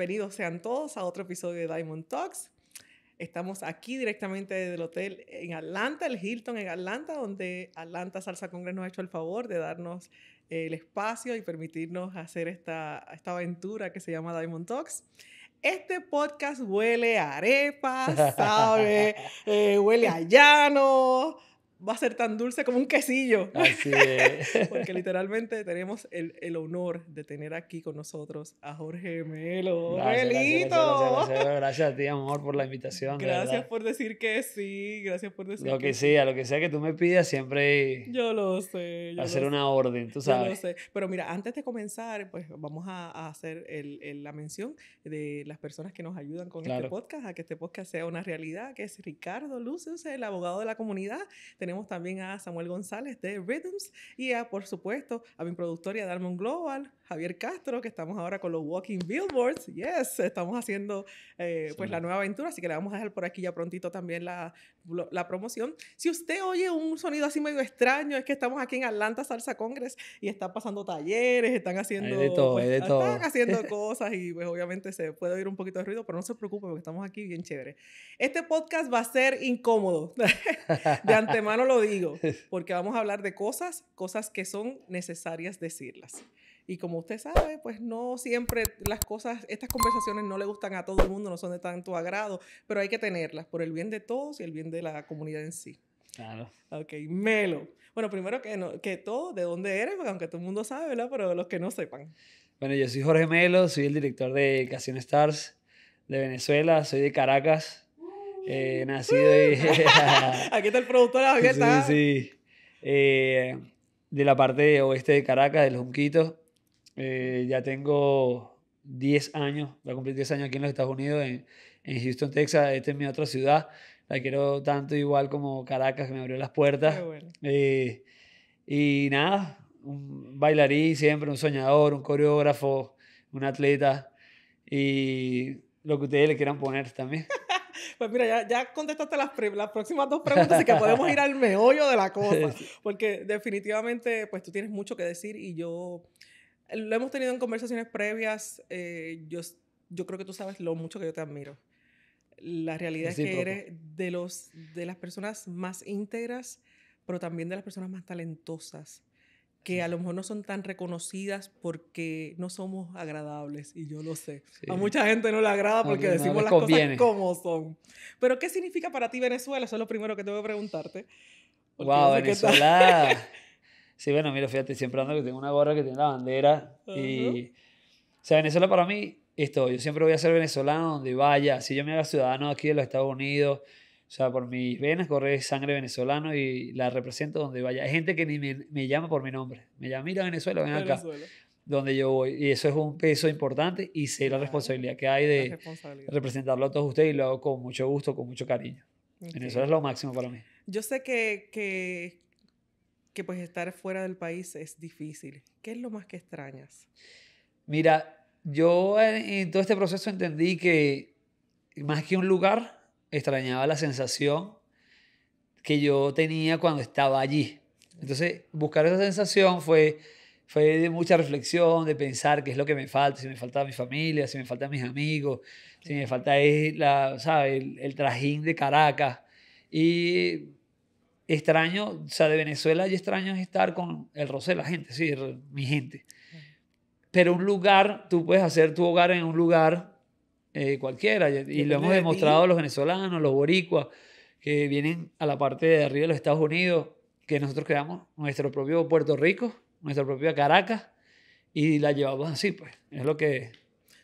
bienvenidos sean todos a otro episodio de Diamond Talks. Estamos aquí directamente desde el hotel en Atlanta, el Hilton en Atlanta, donde Atlanta Salsa Congress nos ha hecho el favor de darnos el espacio y permitirnos hacer esta aventura que se llama Diamond Talks. Este podcast huele a arepa, ¿sabe? Huele a llano. Va a ser tan dulce como un quesillo. Así es. Porque literalmente tenemos el honor de tener aquí con nosotros a Jorge Melo. Gracias, gracias a ti, amor, por la invitación. Gracias por decir que sí, gracias por decir lo que sea, lo que sea que tú me pidas, siempre yo lo sé. hacer una orden, tú sabes. Yo lo sé. Pero mira, antes de comenzar, pues vamos a hacer la mención de las personas que nos ayudan con este podcast, a que este podcast sea una realidad, que es Ricardo Lucius, el abogado de la comunidad. Tenemos también a Samuel González de Rhythms y por supuesto, a mi productora Diamond Global, Javier Castro, que estamos ahora con los Walking Billboards. Yes, estamos haciendo pues la nueva aventura, así que le vamos a dejar por aquí ya prontito también la promoción. Si usted oye un sonido así medio extraño, es que estamos aquí en Atlanta Salsa Congress y están pasando talleres, están haciendo, están haciendo cosas y pues obviamente se puede oír un poquito de ruido, pero no se preocupe porque estamos aquí bien chévere. Este podcast va a ser incómodo, de antemano lo digo, porque vamos a hablar de cosas que son necesarias decirlas. Y como usted sabe, pues no siempre estas conversaciones no le gustan a todo el mundo, no son de tanto agrado, pero hay que tenerlas por el bien de todos y el bien de la comunidad en sí. Claro. Ok, Melo. Bueno, primero que todo, ¿de dónde eres? Porque aunque todo el mundo sabe, ¿verdad? Pero los que no sepan. Bueno, yo soy Jorge Melo, soy el director de Casino Stars de Venezuela, soy de Caracas, nacido y... Aquí está el productor, Javier. Sí. De la parte oeste de Caracas, de los Junquitos. Ya tengo 10 años, voy a cumplir 10 años aquí en los Estados Unidos, en Houston, Texas. Esta es mi otra ciudad, la quiero tanto igual como Caracas, que me abrió las puertas. Qué bueno. Y nada, un bailarín siempre, un soñador, un coreógrafo, un atleta y lo que ustedes le quieran poner también. Pues mira, ya contestaste las próximas dos preguntas, así que podemos ir al meollo de la cosa, porque definitivamente pues tú tienes mucho que decir y yo... Lo hemos tenido en conversaciones previas. Yo creo que tú sabes lo mucho que yo te admiro. La realidad es que eres de las personas más íntegras, pero también de las personas más talentosas, que a lo mejor no son tan reconocidas porque no somos agradables, y yo lo sé. Sí. A mucha gente no le agrada porque decimos las cosas como son. Pero, ¿qué significa para ti Venezuela? Eso es lo primero que tengo que preguntarte. Wow, Venezuela... Sí, bueno, mira, fíjate, siempre ando que tengo una gorra que tiene la bandera. Y, o sea, Venezuela para mí, yo siempre voy a ser venezolano donde vaya. Si yo me haga ciudadano aquí de los Estados Unidos, o sea, por mis venas corre sangre venezolano y la represento donde vaya. Hay gente que ni me llama por mi nombre. Me llama, mira, Venezuela, ven acá. Donde yo voy. Y eso es un peso importante y sé la responsabilidad que hay de representarlo a todos ustedes y lo hago con mucho gusto, con mucho cariño. Venezuela es lo máximo para mí. Yo sé que pues estar fuera del país es difícil. ¿Qué es lo más que extrañas? Mira, yo en todo este proceso entendí que más que un lugar, extrañaba la sensación que yo tenía cuando estaba allí. Entonces, buscar esa sensación fue de mucha reflexión, de pensar qué es lo que me falta, si me falta mi familia, si me faltan mis amigos, si me falta ¿sabes? El trajín de Caracas. Y extraño, o sea, de Venezuela yo extraño estar con el roce de la gente, sí, mi gente. Pero un lugar, tú puedes hacer tu hogar en un lugar cualquiera. Y lo hemos demostrado los venezolanos, los boricuas, que vienen a la parte de arriba de los Estados Unidos, que nosotros creamos nuestro propio Puerto Rico, nuestra propia Caracas, y la llevamos así, pues. Es lo que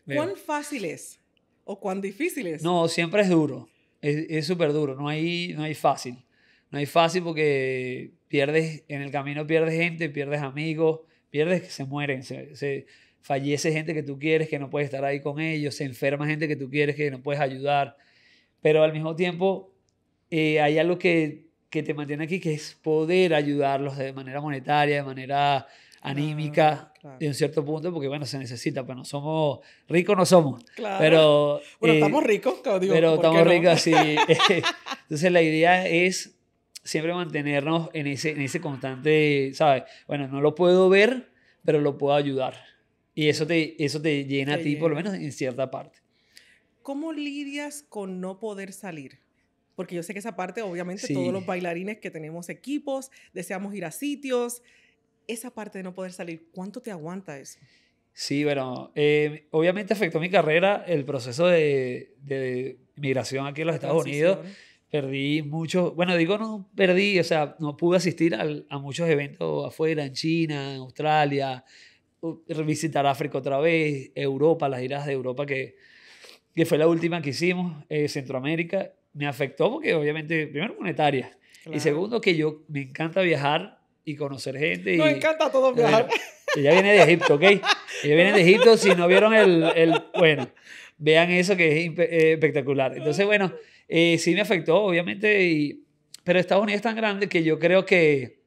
veo. ¿Cuán fácil es? ¿O cuán difícil es? No, siempre es duro. Es súper duro. No hay fácil. No hay fácil porque en el camino pierdes gente, pierdes amigos, pierdes que se mueren, se fallece gente que tú quieres que no puedes estar ahí con ellos, se enferma gente que tú quieres que no puedes ayudar, pero al mismo tiempo hay algo que te mantiene aquí, que es poder ayudarlos de manera monetaria, de manera anímica, claro. De un cierto punto, porque bueno, se necesita, pues no somos ricos, no somos, claro. Pero bueno, estamos ricos, digo, pero estamos ricos así. Entonces la idea es siempre mantenernos en ese constante, ¿sabes? Bueno, no lo puedo ver, pero lo puedo ayudar. Y eso te llena a ti, por lo menos en cierta parte. ¿Cómo lidias con no poder salir? Porque yo sé que esa parte, obviamente, Sí. todos los bailarines que tenemos equipos, deseamos ir a sitios, esa parte de no poder salir, ¿cuánto te aguanta eso? Sí, bueno, obviamente afectó mi carrera el proceso de migración aquí a los Estados Unidos. Perdí mucho, bueno, digo no perdí, o sea, no pude asistir a muchos eventos afuera, en China, en Australia, visitar África otra vez, Europa, las giras de Europa que fue la última que hicimos, Centroamérica, me afectó porque obviamente, primero monetaria, y segundo que yo me encanta viajar y conocer gente. Nos encanta a todos viajar. Bueno, ella viene de Egipto, ¿ok? Ella viene de Egipto, si no vieron bueno, vean eso que es espectacular. Entonces, bueno, sí me afectó, obviamente, pero Estados Unidos es tan grande que yo creo que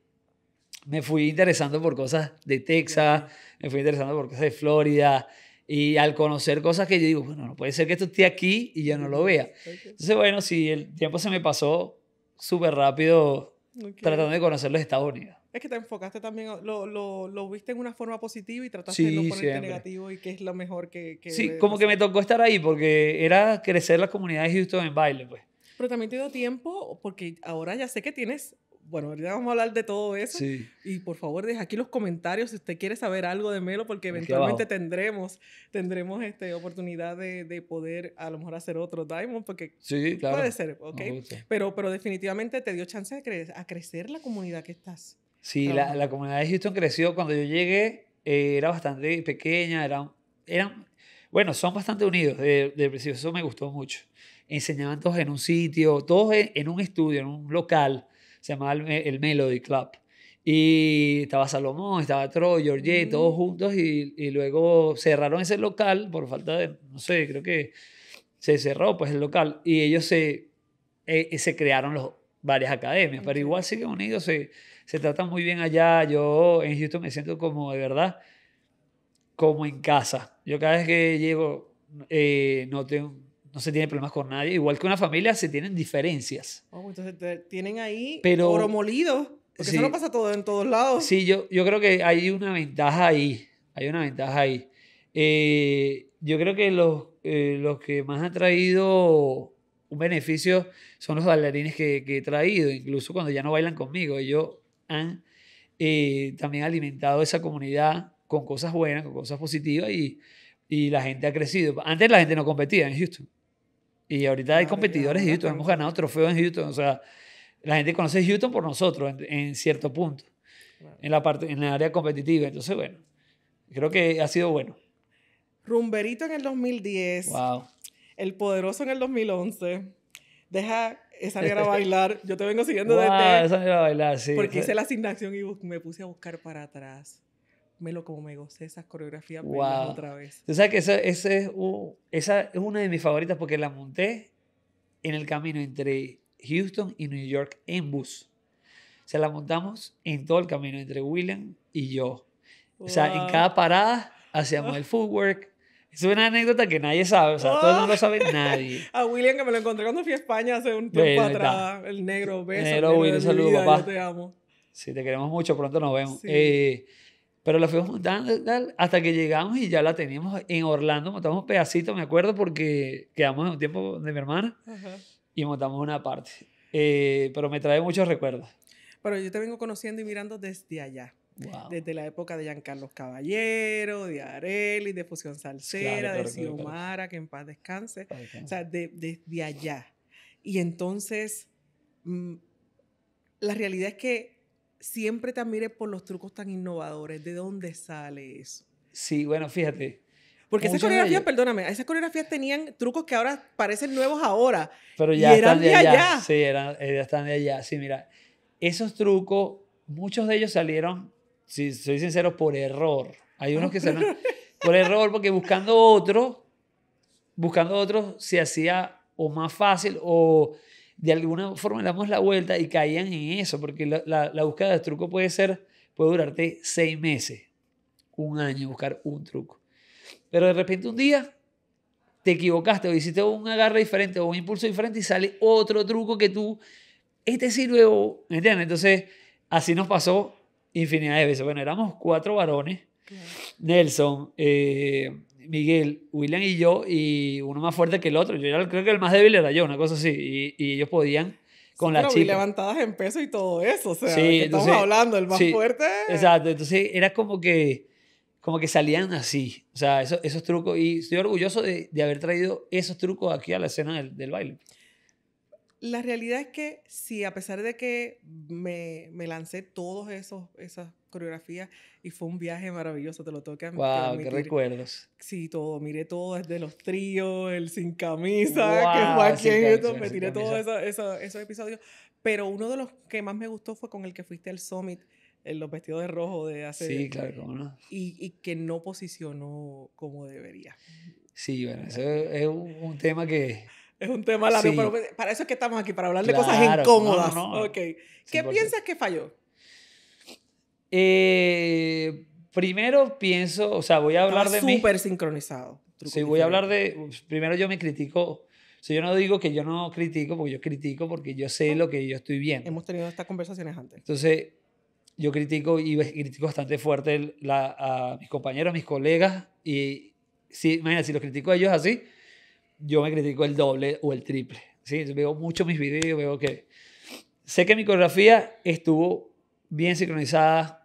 me fui interesando por cosas de Texas, me fui interesando por cosas de Florida, y al conocer cosas que yo digo, bueno, no puede ser que esto esté aquí y yo no lo vea. Entonces, bueno, sí, el tiempo se me pasó súper rápido tratando de conocer los Estados Unidos. Es que te enfocaste también, lo viste en una forma positiva y trataste de no ponerte siempre negativo y que es lo mejor que sí, como que me tocó estar ahí porque era crecer la comunidad de Houston en baile, pues. Pero también te dio tiempo porque ahora ya sé que tienes, bueno, ahorita vamos a hablar de todo eso. Sí. Y por favor, deja aquí los comentarios si usted quiere saber algo de Melo porque eventualmente tendremos oportunidad de poder a lo mejor hacer otro Diamond porque sí, claro. puede ser, ¿ok? Pero definitivamente te dio chance a crecer la comunidad que estás. Sí, la comunidad de Houston creció. Cuando yo llegué era bastante pequeña, bueno, son bastante unidos de principio, eso me gustó mucho. Enseñaban todos en un sitio, todos en un estudio, en un local, se llamaba el Melody Club. Y estaba Salomón, estaba Troy, Georgie, todos juntos y luego cerraron ese local por falta de, no sé, creo que se cerró pues el local y ellos se crearon varias academias, pero igual siguen unidos, se tratan muy bien allá. Yo en Houston me siento como de verdad, como en casa. Yo cada vez que llego no se tiene problemas con nadie. Igual que una familia se tienen diferencias. Entonces tienen ahí pero, oro molido, porque eso no pasa en todos lados. Sí, yo creo que hay una ventaja ahí. Hay una ventaja ahí. Yo creo que los que más han traído un beneficio son los bailarines que he traído, incluso cuando ya no bailan conmigo. Ellos han también alimentado esa comunidad con cosas buenas, con cosas positivas y la gente ha crecido. Antes la gente no competía en Houston y ahorita hay competidores en Houston, hemos ganado trofeos en Houston, o sea, la gente conoce Houston por nosotros en cierto punto, en el área competitiva. Entonces, bueno, creo que ha sido bueno. Rumberito en el 2010. Wow. El Poderoso en el 2011. Deja salir a bailar. Yo te vengo siguiendo salir a bailar, sí. Porque hice la asignación y me puse a buscar para atrás. Como me gocé esas coreografías otra vez. Tú sabes que esa es una de mis favoritas porque la monté en el camino entre Houston y New York en bus. O sea, la montamos en todo el camino entre William y yo. O sea, en cada parada hacíamos el footwork. Es una anécdota que nadie sabe, o sea, todo no lo sabe nadie. A William, que me lo encontré cuando fui a España hace un tiempo atrás, el negro, beso. El negro, William, saludos, papá. Yo te amo. Sí, te queremos mucho, pronto nos vemos. Sí. Pero la fuimos montando hasta que llegamos y ya la teníamos en Orlando, montamos un pedacito, me acuerdo, porque quedamos en un tiempo de mi hermana y montamos una parte. Pero me trae muchos recuerdos. Pero yo te vengo conociendo y mirando desde allá. Wow. Desde la época de Giancarlos Caballero, de Arely, de Fusión Salsera, de Xiomara, que en paz descanse. O sea, desde allá. Y entonces, la realidad es que siempre te admiré por los trucos tan innovadores. ¿De dónde sale eso? Sí, bueno, fíjate. Porque esas coreografías, perdóname, esas coreografías tenían trucos que ahora parecen nuevos ahora. Pero ya están de allá. Sí, ya están de allá. Sí, mira, esos trucos, muchos de ellos salieron, si soy sincero, por error. Hay unos que salieron por error porque buscando otro se hacía o más fácil o de alguna forma le damos la vuelta y caían en eso, porque la búsqueda de truco puede durarte 6 meses, 1 año buscar un truco. Pero de repente un día te equivocaste o hiciste un agarre diferente o un impulso diferente y sale otro truco que sirve ¿me entiendes? Entonces así nos pasó infinidad de veces. Bueno, éramos 4 varones. Nelson, Miguel, William y yo, y uno más fuerte que el otro. Creo que el más débil era yo, una cosa así. Y ellos podían con la chica. levantadas en peso y todo eso. O sea, sí, que estamos hablando, el más fuerte. Exacto. Entonces era como que salían así. O sea, esos trucos. Y estoy orgulloso de haber traído esos trucos aquí a la escena del baile. La realidad es que sí, a pesar de que me lancé todas esas coreografías y fue un viaje maravilloso, te lo tengo que admitir. ¡Wow! ¡Qué recuerdos! Sí, miré todo, desde los tríos, el sin camisa, que fue aquí en YouTube, me tiré todos esos episodios. Pero uno de los que más me gustó fue con el que fuiste al Summit, en los vestidos de rojo de hace... Sí, claro, cómo no. Y que no posicionó como debería. Sí, bueno, eso es un tema que... Es un tema largo, pero para eso es que estamos aquí, para hablar de cosas incómodas. No. Okay. ¿Qué piensas que falló? Primero pienso, o sea, voy a hablar de mí. Súper sincronizado. Sí, voy a hablar de... Primero yo me critico. O sea, yo no digo que yo no critico, porque yo critico porque yo sé lo que yo estoy viendo. Hemos tenido estas conversaciones antes. Entonces, yo critico y critico bastante fuerte a mis compañeros, a mis colegas. Y si, imagínate, si los critico a ellos así, yo me critico el doble o el triple. ¿Sí? Veo mucho mis videos, veo que... Sé que mi coreografía estuvo bien sincronizada.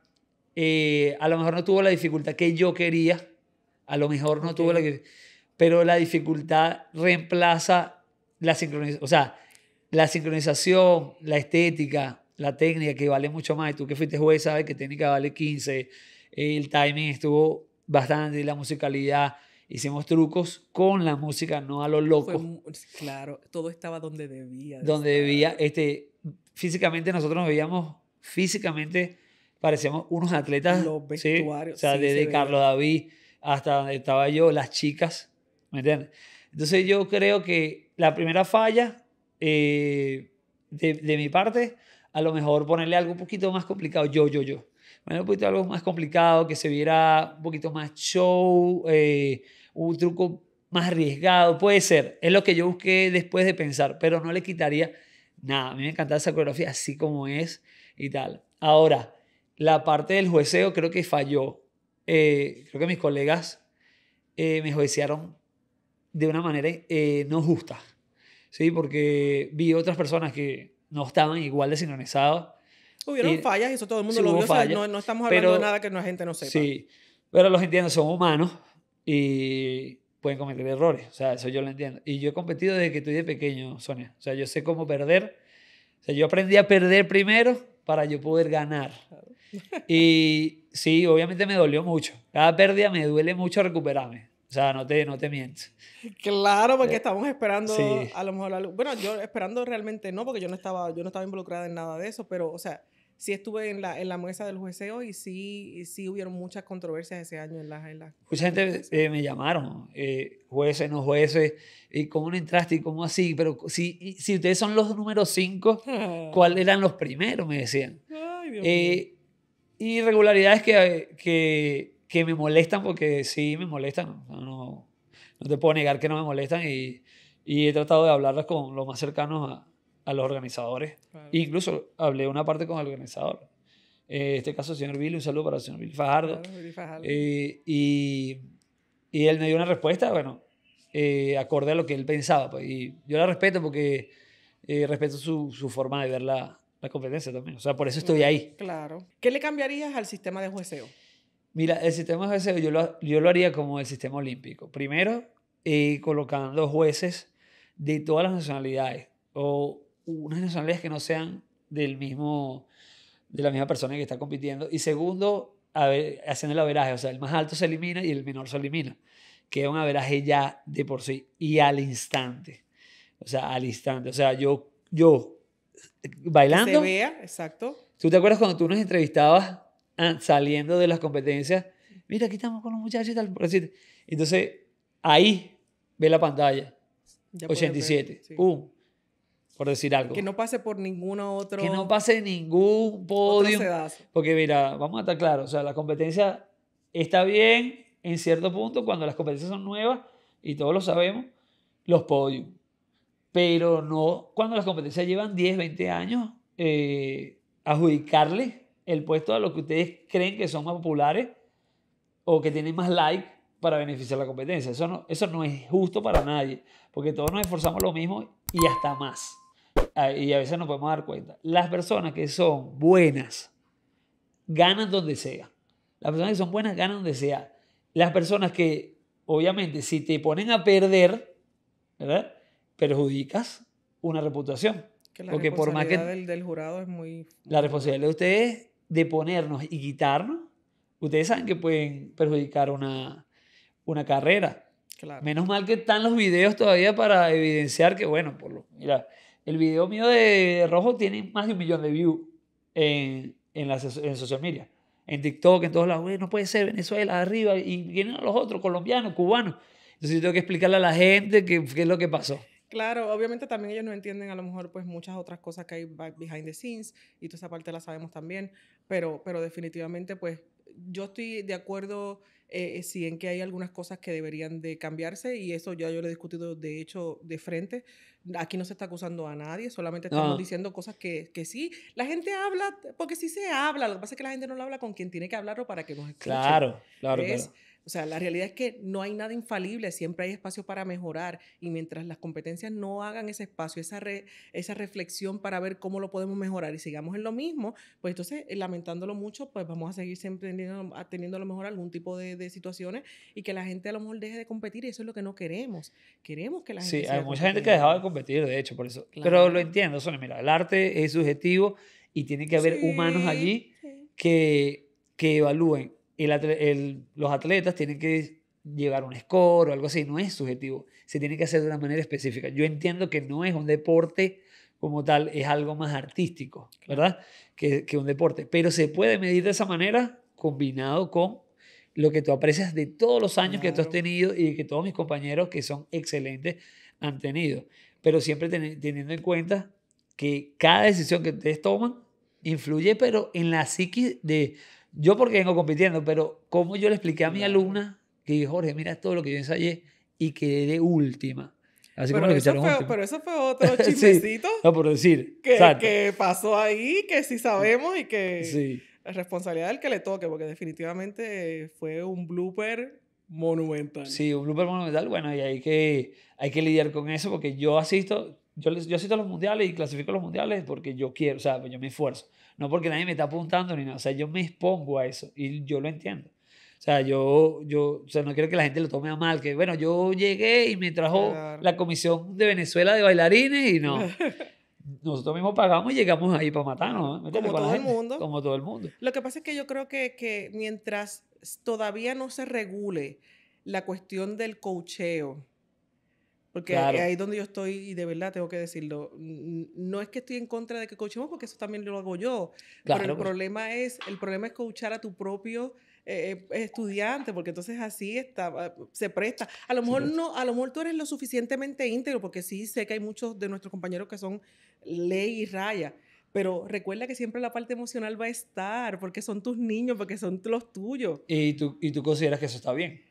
A lo mejor no tuvo la dificultad que yo quería. A lo mejor no tuvo la... Pero la dificultad reemplaza la sincronización. O sea, la sincronización, la estética, la técnica, que vale mucho más. Y tú que fuiste juez sabes que técnica vale 15. El timing estuvo bastante. Y la musicalidad... Hicimos trucos con la música, no a lo loco. Claro, todo estaba donde debía. Donde debía. Físicamente nosotros nos veíamos, físicamente parecíamos unos atletas. Los vestuarios. ¿sí? O sea, desde Carlos David hasta donde estaba yo, las chicas. ¿Me entiendes? Entonces yo creo que la primera falla de mi parte, a lo mejor ponerle algo un poquito más complicado. Bueno, un poquito algo más complicado, que se viera un poquito más show, un truco más arriesgado, puede ser. Es lo que yo busqué después de pensar, pero no le quitaría nada. A mí me encantaba esa coreografía así como es y tal. Ahora, la parte del jueceo creo que falló. Creo que mis colegas me juecearon de una manera no justa, ¿sí? Porque vi otras personas que no estaban igual de sincronizados. Hubieron fallas, eso todo el mundo lo vio. O sea, no estamos hablando de nada que la gente no sepa. Sí, pero los entiendo, son humanos y pueden cometer errores. O sea, eso yo lo entiendo. Y yo he competido desde que estoy de pequeño, Sonia. O sea, yo sé cómo perder. O sea, yo aprendí a perder primero para yo poder ganar. Y sí, obviamente me dolió mucho. Cada pérdida me duele mucho recuperarme. O sea, no te miento. Claro, porque estamos esperando a lo mejor... Bueno, yo esperando realmente no, porque yo no estaba involucrada en nada de eso, pero, o sea, sí estuve en la mesa del jueceo y sí hubieron muchas controversias ese año en la mucha gente me llamaron, jueces, no jueces, y cómo no entraste y cómo así, pero si ustedes son los números 5, ¿cuáles eran los primeros? Me decían. Ay, Dios mío. Irregularidades que me molestan, porque sí me molestan, no te puedo negar que no me molestan, y he tratado de hablarlas con los más cercanos a los organizadores. Claro. Incluso hablé una parte con el organizador. En este caso, el señor Billy, un saludo para el señor Billy Fajardo. Claro, Billy Fajardo. Y él me dio una respuesta, bueno, acorde a lo que él pensaba. Pues, y yo la respeto porque respeto su forma de ver la competencia también. O sea, por eso estoy ahí. Claro. ¿Qué le cambiarías al sistema de jueceo? Mira, el sistema de jueceo yo lo haría como el sistema olímpico. Primero, colocando jueces de todas las nacionalidades o unas nacionalidades que no sean de la misma persona que está compitiendo. Y segundo, haciendo el averaje, o sea, el más alto se elimina y el menor se elimina. Queda un averaje ya de por sí y al instante. O sea, al instante. O sea, yo bailando. Que se vea, exacto. ¿Tú te acuerdas cuando tú nos entrevistabas saliendo de las competencias? Mira, aquí estamos con los muchachos y tal. Entonces, ahí ve la pantalla. Ya 87. Ver, sí. Por decir algo. Que no pase por ningún otro... Que no pase ningún podio. Porque mira, vamos a estar claros. O sea, la competencia está bien en cierto punto cuando las competencias son nuevas, y todos lo sabemos, los podios. Pero no cuando las competencias llevan 10, 20 años, adjudicarle el puesto a los que ustedes creen que son más populares o que tienen más like para beneficiar la competencia. Eso no es justo para nadie, porque todos nos esforzamos lo mismo y hasta más. Y a veces nos podemos dar cuenta. Las personas que son buenas ganan donde sea. Las personas que son buenas ganan donde sea. Las personas que, obviamente, si te ponen a perder, ¿verdad?, perjudicas una reputación. Que la porque responsabilidad por más que del jurado es muy... la responsabilidad de ustedes de ponernos y quitarnos, ustedes saben que pueden perjudicar una carrera. Claro. Menos mal que están los videos todavía para evidenciar que, bueno, mira, el video mío de Rojo tiene más de 1 millón de views en social media. En TikTok, en todos lados. Güey, no puede ser, Venezuela, arriba, y vienen los otros, colombianos, cubanos. Entonces yo tengo que explicarle a la gente qué es lo que pasó. Claro, obviamente también ellos no entienden a lo mejor pues muchas otras cosas que hay behind the scenes y toda esa parte la sabemos también, pero definitivamente pues yo estoy de acuerdo sí en que hay algunas cosas que deberían de cambiarse y eso ya yo lo he discutido de hecho de frente. Aquí no se está acusando a nadie, solamente estamos diciendo cosas que sí. La gente habla, porque sí se habla, lo que pasa es que la gente no lo habla con quien tiene que hablarlo para que nos escuche. Claro. O sea, la realidad es que no hay nada infalible, siempre hay espacio para mejorar y mientras las competencias no hagan ese espacio, esa reflexión para ver cómo lo podemos mejorar y sigamos en lo mismo, pues entonces, lamentándolo mucho, pues vamos a seguir siempre teniendo a lo mejor algún tipo de situaciones y que la gente a lo mejor deje de competir y eso es lo que no queremos. Queremos que la gente Sí, hay mucha gente que ha dejado de competir, de hecho, por eso. Claro. Pero lo entiendo, Sonia, mira, el arte es subjetivo y tiene que haber humanos allí que evalúen. Los atletas tienen que llevar un score o algo así, no es subjetivo, se tiene que hacer de una manera específica. Yo entiendo que no es un deporte como tal, es algo más artístico, ¿verdad? Que un deporte, pero se puede medir de esa manera combinado con lo que tú aprecias de todos los años que tú has tenido y que todos mis compañeros que son excelentes han tenido, pero siempre teniendo en cuenta que cada decisión que ustedes toman influye, pero en la psiquis de... Yo porque vengo compitiendo, pero como yo le expliqué a mi alumna que dije, Jorge, mira todo lo que yo ensayé y quedé de última. Así pero, como lo pero eso fue otro chismecito. Sí, no, por decir. Que pasó ahí, que sí sabemos y que sí. Es responsabilidad del que le toque, porque definitivamente fue un blooper monumental. Sí, un blooper monumental. Bueno, y hay que lidiar con eso porque yo asisto a los mundiales y clasifico a los mundiales porque yo quiero, o sea, yo me esfuerzo. No porque nadie me está apuntando ni nada. O sea, yo me expongo a eso y yo lo entiendo. O sea, o sea, no quiero que la gente lo tome a mal. Que, bueno, yo llegué y me trajo la Comisión de Venezuela de bailarines y no. Nosotros mismos pagamos y llegamos ahí para matarnos. ¿no? Como todo el mundo. Como todo el mundo. Lo que pasa es que yo creo que mientras todavía no se regule la cuestión del coacheo, porque ahí es donde yo estoy y de verdad tengo que decirlo, no es que estoy en contra de que coachemos porque eso también lo hago yo, pero el problema es coachar a tu propio estudiante, porque entonces así se presta. A lo mejor tú eres lo suficientemente íntegro, porque sí sé que hay muchos de nuestros compañeros que son ley y raya, pero recuerda que siempre la parte emocional va a estar, porque son tus niños, porque son los tuyos. ¿Y tú consideras que eso está bien?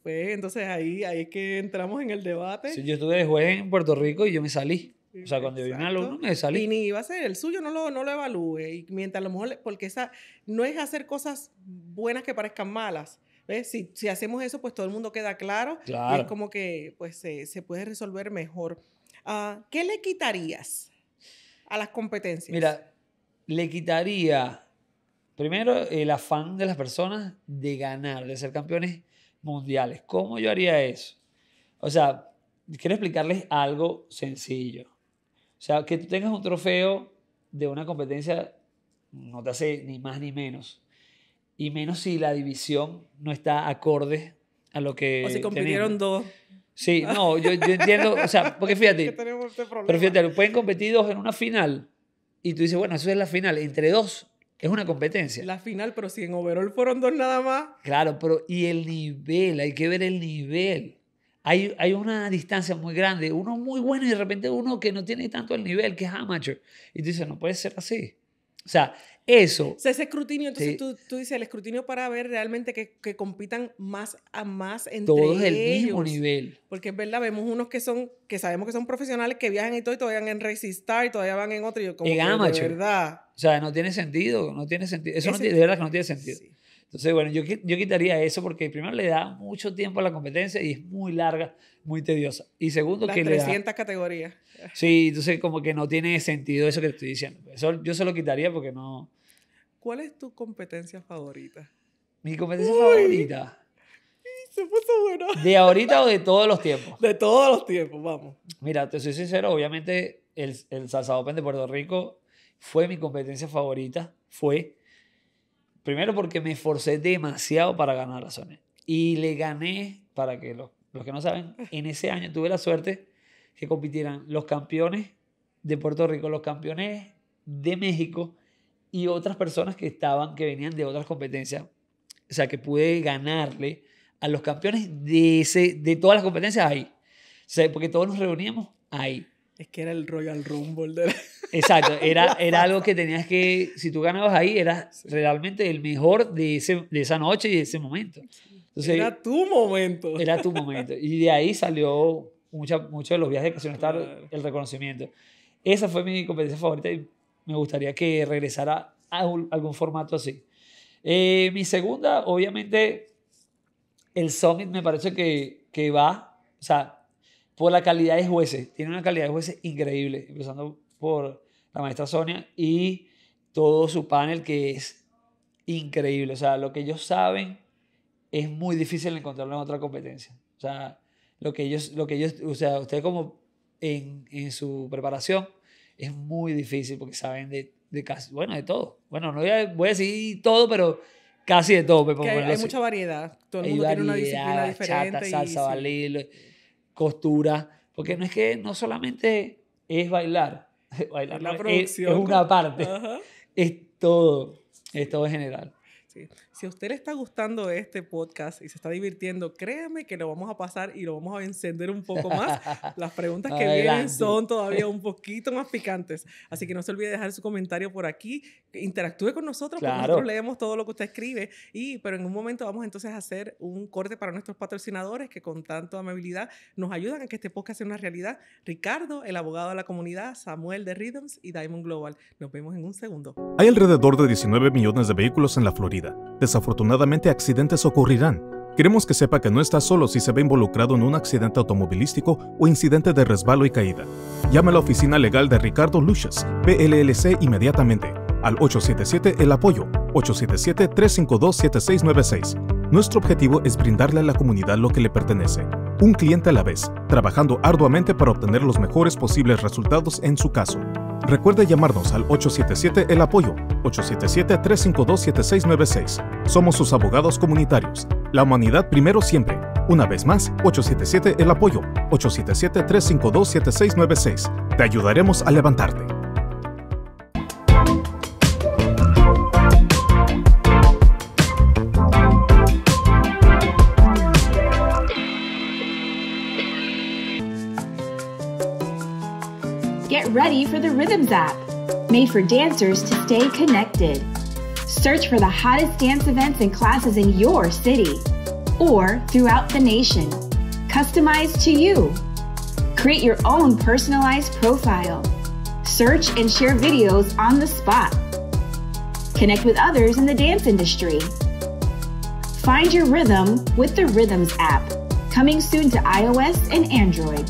Pues entonces ahí es que entramos en el debate. Sí, yo estuve de juez en Puerto Rico y yo me salí. O sea, cuando yo vi un alumno me salí. Y ni iba a ser el suyo, no lo evalúe. Y mientras a lo mejor, porque esa no es hacer cosas buenas que parezcan malas. ¿Ves? Si hacemos eso, pues todo el mundo queda claro. Y es como que pues, se puede resolver mejor. ¿Qué le quitarías a las competencias? Mira, le quitaría primero el afán de las personas de ganar, de ser campeones mundiales. ¿Cómo yo haría eso? O sea, quiero explicarles algo sencillo. O sea, que tú tengas un trofeo de una competencia no te hace ni más ni menos. Y menos si la división no está acorde a lo que o si compitieron dos. Sí, no, yo entiendo, o sea, porque fíjate, pero fíjate, pueden competir dos en una final y tú dices, bueno, eso es la final, entre dos es una competencia. La final, pero si en overall fueron dos nada más. Claro, pero y el nivel, hay que ver el nivel. Hay una distancia muy grande, uno muy bueno y de repente uno que no tiene tanto el nivel, que es amateur. Y tú dices, no puede ser así. O sea, eso. O sea, ese escrutinio, entonces tú dices, el escrutinio para ver realmente que compitan más a más entre ellos. Todos del mismo nivel. Porque es verdad, vemos unos que sabemos que son profesionales, que viajan y todo, y todavía van en Race Star, y todavía van en otro, y yo como en que amateur. de verdad. O sea, no tiene sentido, no tiene sentido. Eso de verdad que no tiene sentido. Sí. Entonces, bueno, yo quitaría eso porque primero le da mucho tiempo a la competencia y es muy larga, muy tediosa. Y segundo, las que 300 categorías. Sí, entonces como que no tiene sentido eso que te estoy diciendo. Eso yo se lo quitaría porque no... ¿Cuál es tu competencia favorita? Mi competencia favorita. Se puso bueno. ¿De ahorita o de todos los tiempos? De todos los tiempos, vamos. Mira, te soy sincero, obviamente el Salsa Open de Puerto Rico fue mi competencia favorita. Primero porque me esforcé demasiado para ganar la zona. Y le gané, para que los que no saben, en ese año tuve la suerte que compitieran los campeones de Puerto Rico, los campeones de México y otras personas que venían de otras competencias. O sea, que pude ganarle a los campeones de todas las competencias ahí. O sea, porque todos nos reuníamos ahí. Es que era el Royal Rumble de la... Exacto, era algo que tenías que, si tú ganabas ahí, eras realmente el mejor de esa noche y de ese momento. Entonces, era tu momento. Era tu momento. Y de ahí salió muchos de los viajes de Creación Star, Claro. el reconocimiento. Esa fue mi competencia favorita y me gustaría que regresara a algún formato así. Mi segunda, obviamente, el Summit me parece que va, o sea, por la calidad de jueces. Tiene una calidad de jueces increíble, empezando por la maestra Sonia y todo su panel que es increíble. O sea, lo que ellos saben es muy difícil encontrarlo en otra competencia. O sea, lo que ellos o sea, ustedes como en su preparación es muy difícil porque saben de casi, bueno, de todo. Bueno, no voy a decir todo, pero casi de todo. Que hay mucha variedad. Todo el mundo tiene una disciplina diferente. Bachata, salsa, ballet, costura, porque no solamente es bailar es una parte, es todo en general. Sí. Si a usted le está gustando este podcast y se está divirtiendo, créame que lo vamos a pasar y lo vamos a encender un poco más. Las preguntas que vienen son todavía un poquito más picantes. Así que no se olvide dejar su comentario por aquí. Interactúe con nosotros, porque nosotros leemos todo lo que usted escribe. Pero en un momento vamos entonces a hacer un corte para nuestros patrocinadores que con tanta amabilidad nos ayudan a que este podcast sea una realidad. Ricardo, el abogado de la comunidad, Samuel de Rhythms y Diamond Global. Nos vemos en un segundo. Hay alrededor de 19 millones de vehículos en la Florida. Desafortunadamente, accidentes ocurrirán. Queremos que sepa que no está solo si se ve involucrado en un accidente automovilístico o incidente de resbalo y caída. Llame a la oficina legal de Ricardo Lucius, PLLC, inmediatamente al 877-EL-APOYO, 877-352-7696. Nuestro objetivo es brindarle a la comunidad lo que le pertenece, un cliente a la vez, trabajando arduamente para obtener los mejores posibles resultados en su caso. Recuerde llamarnos al 877-EL-APOYO, 877-352-7696. Somos sus abogados comunitarios. La humanidad primero siempre. Una vez más, 877-EL-APOYO, 877-352-7696. Te ayudaremos a levantarte. Get ready for the Rhythms app, made for dancers to stay connected. Search for the hottest dance events and classes in your city or throughout the nation, customized to you. Create your own personalized profile. Search and share videos on the spot. Connect with others in the dance industry. Find your rhythm with the Rhythms app, coming soon to iOS and Android.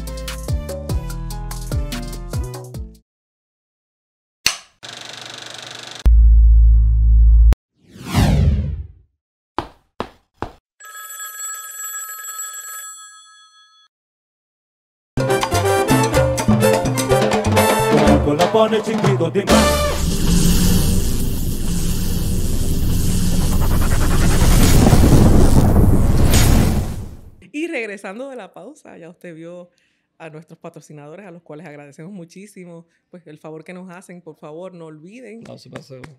Pone chiquito de más. Y regresando de la pausa, ya usted vio a nuestros patrocinadores, a los cuales agradecemos muchísimo pues el favor que nos hacen. Por favor, no olviden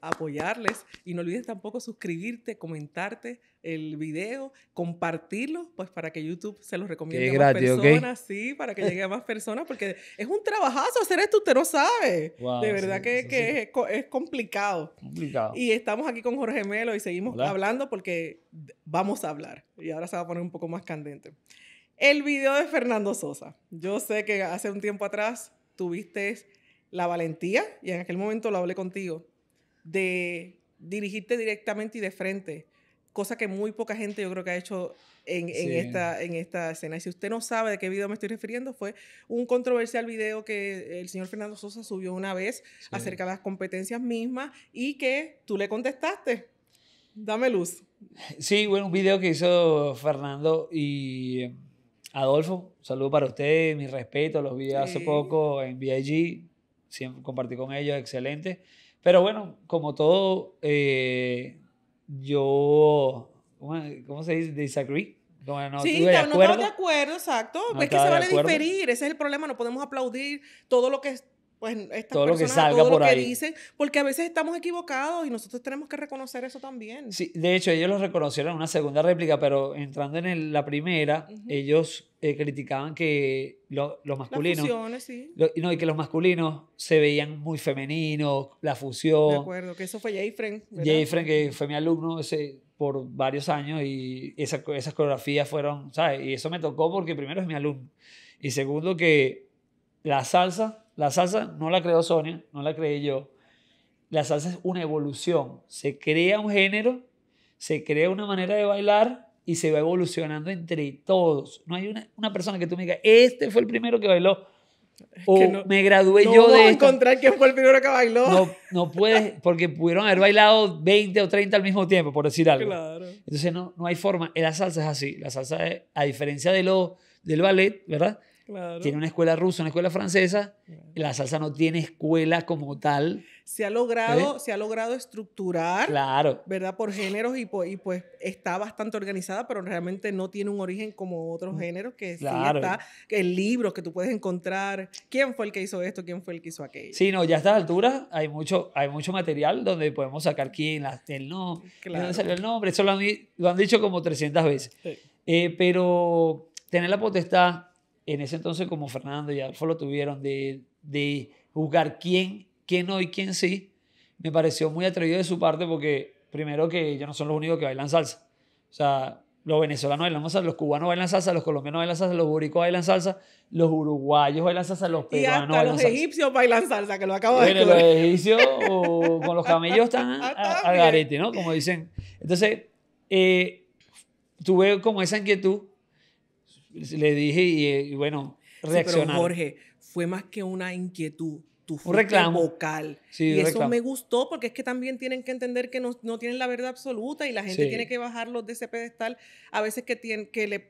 apoyarles y no olvides tampoco suscribirte, comentarte el video, compartirlo, pues para que YouTube se los recomiende a más personas, sí, para que llegue a más personas, porque es un trabajazo hacer esto, usted no sabe. Wow, de verdad sí, que es complicado. Y estamos aquí con Jorge Melo y seguimos hablando porque vamos a hablar. Y ahora se va a poner un poco más candente. El video de Fernando Sosa. Yo sé que hace un tiempo atrás tuviste la valentía, y en aquel momento lo hablé contigo, de dirigirte directamente y de frente cosa que muy poca gente yo creo que ha hecho en esta escena. Y si usted no sabe de qué video me estoy refiriendo, fue un controversial video que el señor Fernando Sosa subió una vez acerca de las competencias mismas y que tú le contestaste. Dame luz. Sí, bueno, un video que hizo Fernando y Adolfo. Un saludo para ustedes, mi respeto. Los vi hace poco en VIG. Siempre compartí con ellos, excelente. Pero bueno, como todo, yo, ¿cómo se dice? Disagree. No, no sí, estuve de no acuerdo. estamos de acuerdo, exacto. No es que se vale acuerdo. diferir, ese es el problema. No podemos aplaudir todo lo que pues estas todo personas, lo que salga todo por lo que ahí. dicen, porque a veces estamos equivocados y nosotros tenemos que reconocer eso también. Sí, de hecho, ellos lo reconocieron en una segunda réplica, pero entrando en la primera, ellos criticaban que los masculinos... Las fusiones, sí. Y que los masculinos se veían muy femeninos, la fusión. De acuerdo, que eso fue Jayfren. Jayfren, que fue mi alumno por varios años, y esas coreografías fueron, ¿sabes? Y eso me tocó porque primero es mi alumno. Y segundo que la salsa no la creó Sonia, no la creé yo. La salsa es una evolución. Se crea un género, se crea una manera de bailar y se va evolucionando entre todos. No hay una persona que tú me digas, este fue el primero que bailó. O que me gradué yo de esta. No encontrar quién fue el primero que bailó. No puedes, porque pudieron haber bailado 20 o 30 al mismo tiempo, por decir algo. Claro. Entonces no hay forma. La salsa es así. La salsa, a diferencia del ballet, ¿verdad? Claro. Tiene una escuela rusa, una escuela francesa. La salsa no tiene escuela como tal. Se ha logrado estructurar, claro, ¿verdad? Por géneros y pues está bastante organizada, pero realmente no tiene un origen como otros géneros que claro. Sí está, en libros que tú puedes encontrar. ¿Quién fue el que hizo esto? ¿Quién fue el que hizo aquello? Sí, no, ya a estas alturas hay mucho material donde podemos sacar quién, el nombre, dónde salió el nombre. Eso lo han dicho como 300 veces. Sí. Pero tener la potestad en ese entonces, como Fernando y Adolfo lo tuvieron, de juzgar quién no y quién sí, me pareció muy atrevido de su parte porque, primero, que ellos no son los únicos que bailan salsa. O sea, los venezolanos bailan salsa, los cubanos bailan salsa, los colombianos bailan salsa, los boricuas bailan salsa, los uruguayos bailan salsa, los peruanos bailan salsa. Y hasta los egipcios bailan salsa, que lo acabo de descubrir. Los egipcios con los camellos están al garete, ¿no? Como dicen. Entonces, tuve como esa inquietud. Le dije y bueno, reaccionaron. Pero Jorge, fue más que una inquietud. Tú fuiste un reclamo vocal. Sí, y eso reclamo. Me gustó porque es que también tienen que entender que no tienen la verdad absoluta y la gente tiene que bajarlos de ese pedestal a veces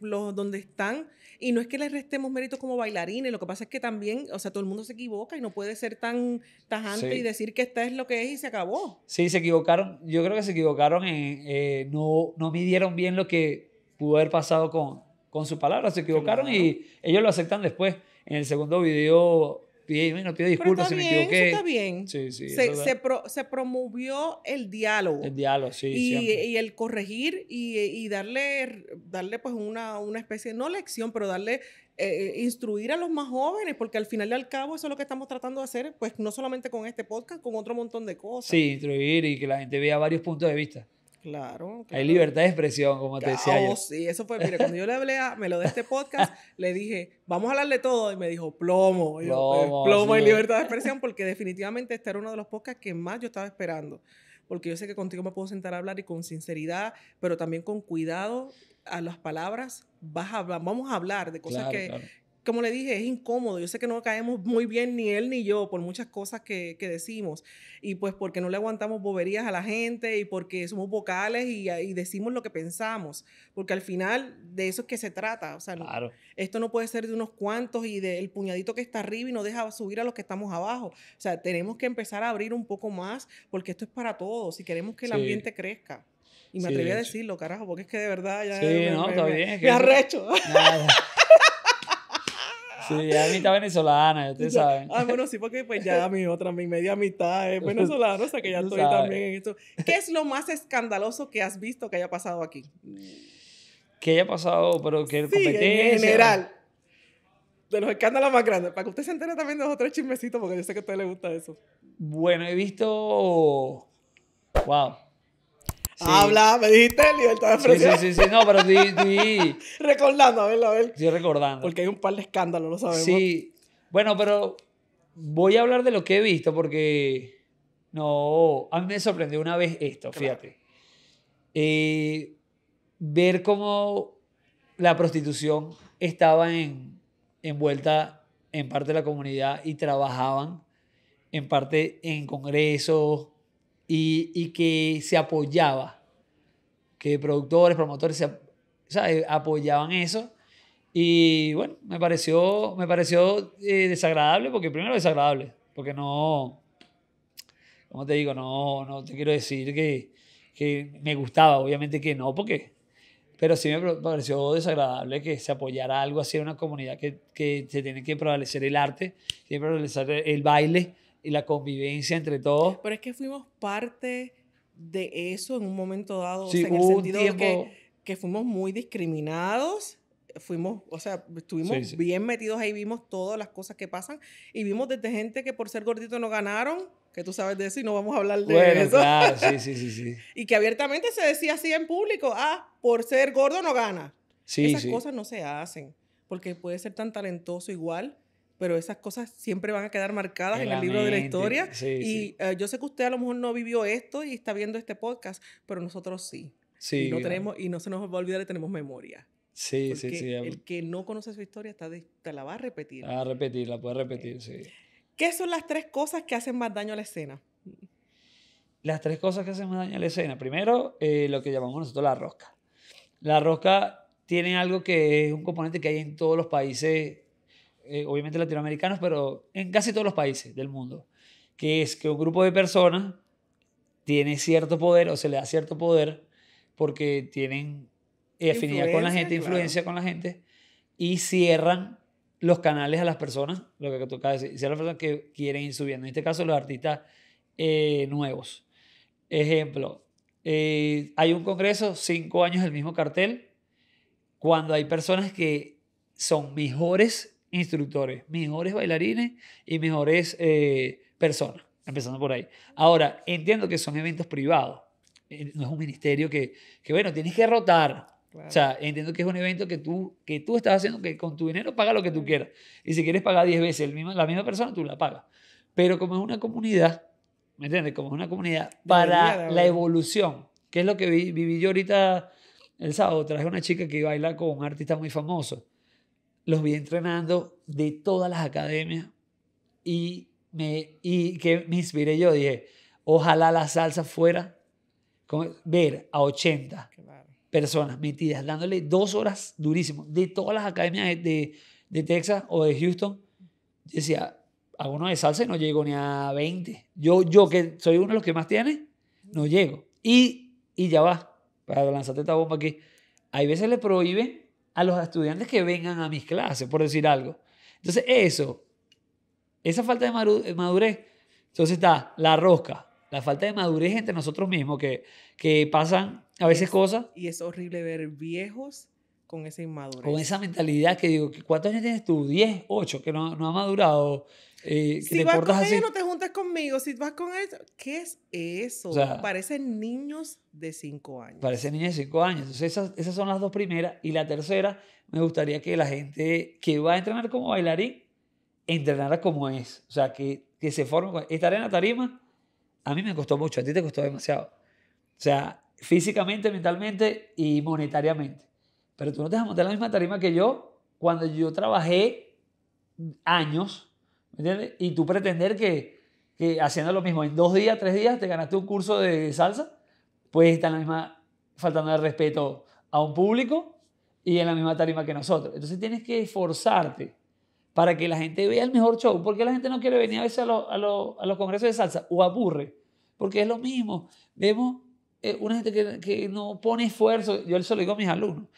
donde están. Y no es que les restemos méritos como bailarines, lo que pasa es que también, o sea, todo el mundo se equivoca y no puede ser tan tajante y decir que esta es lo que es y se acabó. Sí, se equivocaron. Yo creo que se equivocaron no midieron bien lo que pudo haber pasado con sus palabras. Se equivocaron y ellos lo aceptan después. En el segundo video pido disculpas si me equivoqué. Eso está bien. Sí, Se promovió el diálogo. El diálogo, sí. Y el corregir y darle pues una especie, no lección, pero instruir a los más jóvenes, porque al final y al cabo eso es lo que estamos tratando de hacer, pues no solamente con este podcast, con otro montón de cosas. Sí, instruir y que la gente vea varios puntos de vista. Claro. Hay libertad de expresión, como te decía yo. Sí, eso fue, mire, cuando yo le hablé a Melo de este podcast, le dije, vamos a hablar de todo, y me dijo, plomo y libertad de expresión, porque definitivamente este era uno de los podcasts que más yo estaba esperando, porque yo sé que contigo me puedo sentar a hablar y con sinceridad, pero también con cuidado a las palabras, vamos a hablar de cosas claro. Como le dije, es incómodo. Yo sé que no caemos muy bien ni él ni yo por muchas cosas que decimos. Y pues porque no le aguantamos boberías a la gente y porque somos vocales y decimos lo que pensamos. Porque al final de eso es que se trata. O sea, claro. Esto no puede ser de unos cuantos y del puñadito que está arriba y no deja subir a los que estamos abajo. O sea, tenemos que empezar a abrir un poco más porque esto es para todos si queremos que el ambiente crezca. Y me atreví a decirlo, carajo, porque es que de verdad ya me arrecho. Sí, ya mitad venezolana, ustedes saben. Bueno, sí, porque pues ya mi media mitad es venezolana, o sea que ya estoy también en esto. ¿Qué es lo más escandaloso que has visto que haya pasado aquí? Que haya pasado, pero que competencia. En general. De los escándalos más grandes. Para que usted se entere también de los otros chismecitos, porque yo sé que a usted le gusta eso. Bueno, he visto... Wow. Sí. Habla, me dijiste libertad de expresión. Sí, no, pero estoy recordando, a ver. Estoy recordando. Porque hay un par de escándalos, lo sabemos. Sí, bueno, pero voy a hablar de lo que he visto porque a mí me sorprendió una vez esto, fíjate. ver cómo la prostitución estaba envuelta en parte de la comunidad y trabajaban en parte en congresos y que se apoyaba, que productores, promotores apoyaban eso. Y bueno, me pareció desagradable, porque primero desagradable, porque no, como te digo, no te quiero decir que me gustaba, obviamente que no, pero sí me pareció desagradable que se apoyara algo así en una comunidad que se tiene que prevalecer el arte, tiene que prevalecer el baile y la convivencia entre todos. Pero es que fuimos parte de eso en un momento dado, Sí, o sea, en el hubo un sentido tiempo... de que fuimos muy discriminados, estuvimos bien metidos ahí, vimos todas las cosas que pasan y vimos desde gente que por ser gordito no ganaron, que tú sabes de eso y no vamos a hablar de eso. Claro, sí. Y que abiertamente se decía así en público, por ser gordo no gana. Esas cosas no se hacen, porque puede ser tan talentoso igual, pero esas cosas siempre van a quedar marcadas en el libro de la historia. Yo sé que usted a lo mejor no vivió esto y está viendo este podcast, pero nosotros sí. Sí, y no se nos va a olvidar que tenemos memoria. Sí. El que no conoce su historia te la va a repetir. La puede repetir, sí. ¿Qué son las 3 cosas que hacen más daño a la escena? Las 3 cosas que hacen más daño a la escena. Primero, lo que llamamos nosotros la rosca. La rosca tiene algo que es un componente que hay en todos los países, obviamente latinoamericanos, pero en casi todos los países del mundo, que es que un grupo de personas tiene cierto poder o se le da cierto poder porque tienen afinidad con la gente, influencia con la gente, y cierran los canales a las personas, lo que toca decir, cierran las personas que quieren ir subiendo. En este caso, los artistas nuevos. Ejemplo, hay un congreso, 5 años el mismo cartel, cuando hay personas que son mejores instructores, mejores bailarines y mejores personas, empezando por ahí. Ahora, entiendo que son eventos privados, no es un ministerio que bueno, tienes que rotar. Claro. O sea, entiendo que es un evento que tú estás haciendo, que con tu dinero paga lo que tú quieras. Y si quieres pagar 10 veces la misma persona, tú la pagas. Pero como es una comunidad, ¿me entiendes? Como es una comunidad para la evolución, que es lo que viví yo ahorita el sábado. Traje una chica que baila con un artista muy famoso. Los vi entrenando de todas las academias y que me inspiré yo. Dije, ojalá la salsa fuera ver a 80 personas metidas, dándole 2 horas durísimo, de todas las academias de Texas o de Houston. Yo decía, a uno de salsa y no llego ni a 20. Yo que soy uno de los que más tiene, no llego. Y ya va, para lanzarte esta bomba aquí, hay veces le prohíben a los estudiantes que vengan a mis clases, por decir algo. Entonces esa falta de madurez. Entonces está la rosca, la falta de madurez entre nosotros mismos, que pasan a veces cosas. Y es horrible ver viejos con esa inmadurez. Con esa mentalidad que digo, ¿cuántos años tienes tú? 10, 8, que no ha madurado. Si vas con ella, no te juntes conmigo. Si vas con ella, ¿qué es eso? O sea, parecen niños de 5 años. Parecen niños de 5 años. Entonces esas son las 2 primeras. Y la tercera, me gustaría que la gente que va a entrenar como bailarín, entrenara como es. O sea, que se forme. Estar en la tarima, a mí me costó mucho. A ti te costó demasiado. O sea, físicamente, mentalmente y monetariamente. Pero tú no te vas a montar en la misma tarima que yo cuando yo trabajé años, ¿me entiendes? Y tú pretender que haciendo lo mismo en 2 días, 3 días te ganaste un curso de salsa, pues está en la misma, faltando el respeto a un público y en la misma tarima que nosotros. Entonces tienes que esforzarte para que la gente vea el mejor show. ¿Por qué la gente no quiere venir a veces a los congresos de salsa? O aburre. Porque es lo mismo. Vemos una gente que no pone esfuerzo. Yo eso lo digo a mis alumnos.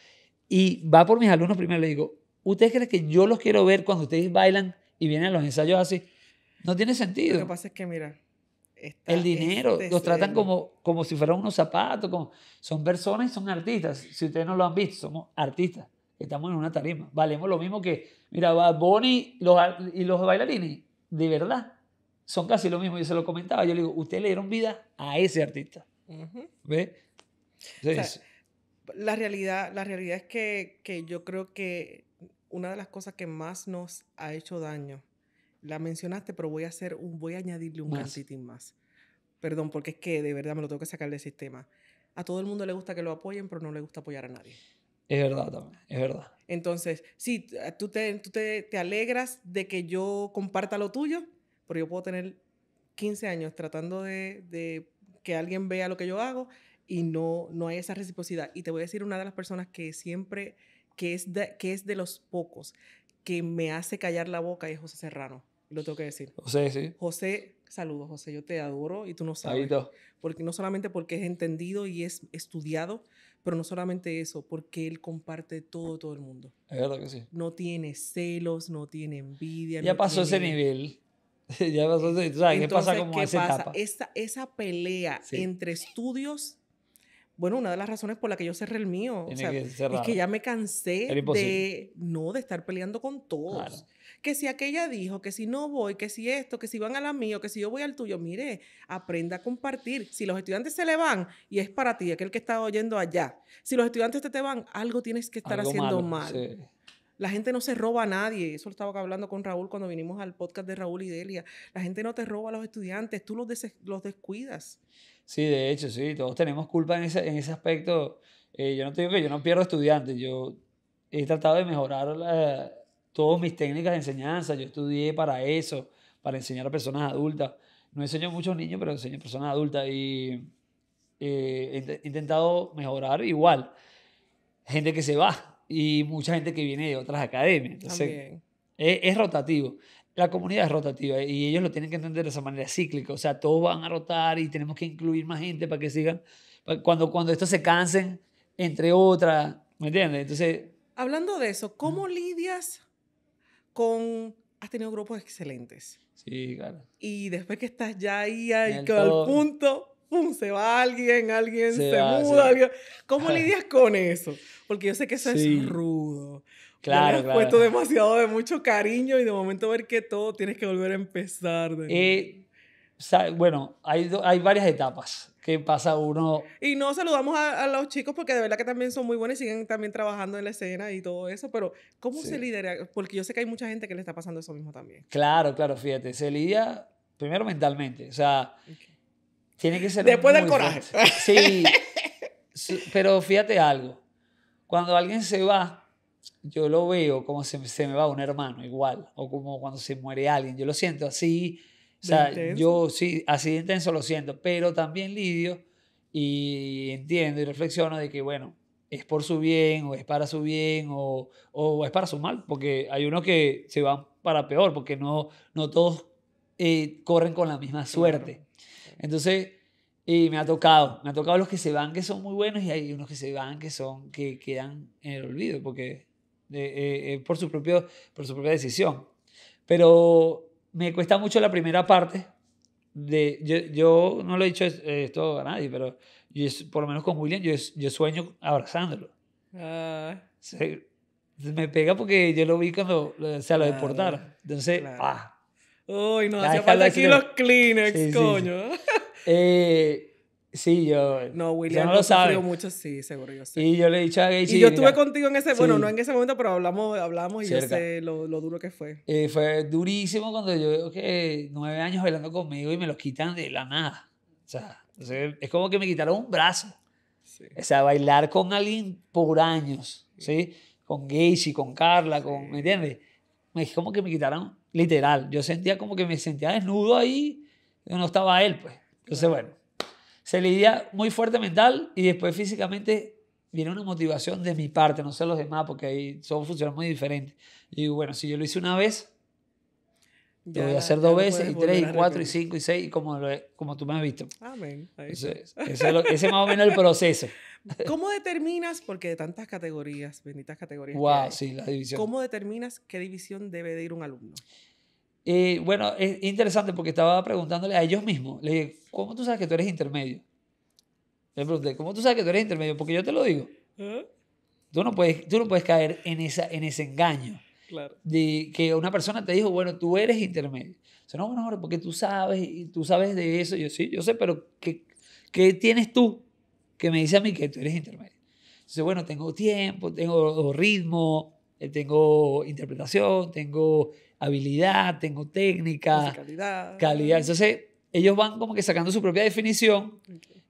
Y va por mis alumnos primero. Le digo, ¿ustedes creen que yo los quiero ver cuando ustedes bailan y vienen a los ensayos así? No tiene sentido. Lo que pasa es que, mira, el dinero, los tratan como si fueran unos zapatos. Son personas y son artistas. Si ustedes no lo han visto, somos artistas. Estamos en una tarima. Valemos lo mismo que, mira, Bad Bunny y los bailarines, de verdad, son casi lo mismo. Yo se lo comentaba. Yo le digo, ustedes le dieron vida a ese artista. ¿Ves? Entonces, o sea, la realidad es que yo creo que una de las cosas que más nos ha hecho daño, la mencionaste, pero voy a añadirle un cantitín más. Perdón, porque es que de verdad me lo tengo que sacar del sistema. a todo el mundo le gusta que lo apoyen, pero no le gusta apoyar a nadie. Es verdad también, es verdad. Entonces, sí, tú te alegras de que yo comparta lo tuyo, pero yo puedo tener 15 años tratando de que alguien vea lo que yo hago y no hay esa reciprocidad. Y te voy a decir una de las personas que siempre, que es de los pocos, que me hace callar la boca, es José Serrano. Lo tengo que decir. José, sí. José, saludos, José, yo te adoro y tú no sabes. Ahí Porque no solamente porque es entendido y es estudiado, pero no solamente eso, porque él comparte todo el mundo. Es verdad que sí. No tiene celos, no tiene envidia. Ya no pasó ese tiene... nivel. Ya pasó ese, ¿tú sabes? Entonces, ¿qué pasa como ¿qué esa pasa? etapa? Esa pelea Sí. entre estudios, bueno, una de las razones por la que yo cerré el mío, Tiene o sea, que cerrar. es que ya me cansé Era imposible. de estar peleando con todos. Claro. Que si aquella dijo, que si no voy, que si esto, que si van a la mía, que si yo voy al tuyo, mire, aprenda a compartir. Si los estudiantes se le van y es para ti, aquel que está oyendo allá, si los estudiantes te van, algo tienes que estar Algo haciendo malo, mal. sí. La gente no se roba a nadie. Eso lo estaba hablando con Raúl cuando vinimos al podcast de Raúl y Delia. La gente no te roba a los estudiantes, tú los descuidas. Sí, de hecho, sí, todos tenemos culpa en ese aspecto. Yo no te digo que yo no pierdo estudiantes, yo he tratado de mejorar todas mis técnicas de enseñanza, yo estudié para eso, para enseñar a personas adultas. No enseño a muchos niños, pero enseño a personas adultas y he intentado mejorar igual. Gente que se va y mucha gente que viene de otras academias. Entonces, También. es rotativo. La comunidad es rotativa y ellos lo tienen que entender de esa manera cíclica. O sea, todos van a rotar y tenemos que incluir más gente para que sigan. Cuando estos se cansen, entre otras, ¿me entiendes? Entonces, Hablando de eso, ¿cómo lidias con... Has tenido grupos excelentes sí, claro. y después que estás ya ahí El al todo. punto, ¡pum!, se va alguien Se se va, muda, sí. alguien... ¿Cómo lidias con eso? Porque yo sé que eso Sí. es rudo. Claro, Ya le has claro. puesto demasiado de mucho cariño y de momento ver que todo tienes que volver a empezar. Bueno, hay varias etapas que pasa uno. Y no saludamos a los chicos porque de verdad que también son muy buenos y siguen también trabajando en la escena y todo eso, pero ¿cómo Sí. se lidera? Porque yo sé que hay mucha gente que le está pasando eso mismo también. Claro, fíjate, se lidia primero mentalmente. O sea, tiene que ser Después del muy coraje. fuerte. Sí, pero fíjate algo. Cuando alguien se va, yo lo veo como se me va un hermano igual, o como cuando se muere alguien. Yo lo siento así, o sea, intenso? yo sí, así de intenso lo siento, pero también lidio y entiendo y reflexiono de que, bueno, es por su bien, o es para su bien, o es para su mal, porque hay unos que se van para peor, porque no todos corren con la misma suerte. Entonces, y me ha tocado los que se van que son muy buenos y hay unos que se van que quedan en el olvido porque por su propia decisión. Pero me cuesta mucho la primera parte. Yo no le he dicho esto a nadie, pero por lo menos con William yo sueño abrazándolo. Ah, Sí, me pega porque yo lo vi cuando lo Claro, deportaron. Entonces, claro. Uy, nos Ya, hacía déjalo falta así aquí de- los Kleenex, Sí, sí, coño. Sí, yo. No, yo William no no lo sabe. sufrió mucho, sí, seguro, yo sé. Y yo le he dicho a Gacy, Y yo estuve mira, contigo en ese, sí. bueno, no en ese momento, pero hablamos y yo Cerca. sé lo duro que fue. Fue durísimo cuando yo veo que 9 años bailando conmigo y me los quitan de la nada. O sea, entonces, es como que me quitaron un brazo. Sí. O sea, bailar con alguien por años, ¿sí? Con Gacy, con Carla, ¿me entiendes? Es como que me quitaron, literal. Yo sentía como que me sentía desnudo ahí, y no estaba él, pues. Entonces, bueno, se lidia muy fuerte mental y después físicamente viene una motivación de mi parte, no sé los demás, porque ahí son funciones muy diferentes. Y digo, bueno, si yo lo hice una vez, lo voy a hacer 2 veces, y 3, y 4, y 5, y 6, y como tú me has visto. Amén. Ahí está. Entonces, ese es más o menos el proceso. ¿Cómo determinas, porque de tantas categorías, benditas categorías que Wow, hay, sí, la división. ¿cómo determinas qué división debe de ir un alumno? Bueno, es interesante porque estaba preguntándole a ellos mismos. Le dije, ¿cómo tú sabes que tú eres intermedio? Le pregunté, ¿cómo tú sabes que tú eres intermedio? Porque yo te lo digo. ¿Ah? Tú no puedes caer en ese engaño Claro. de que una persona te dijo, bueno, tú eres intermedio. O sea, no, bueno, ahora, porque tú sabes y tú sabes de eso. Yo sí, yo sé, pero ¿qué tienes tú que me dice a mí que tú eres intermedio? Entonces, bueno, tengo tiempo, tengo ritmo, tengo interpretación, tengo habilidad, tengo técnica, Musicalidad. calidad. Entonces, ellos van como que sacando su propia definición.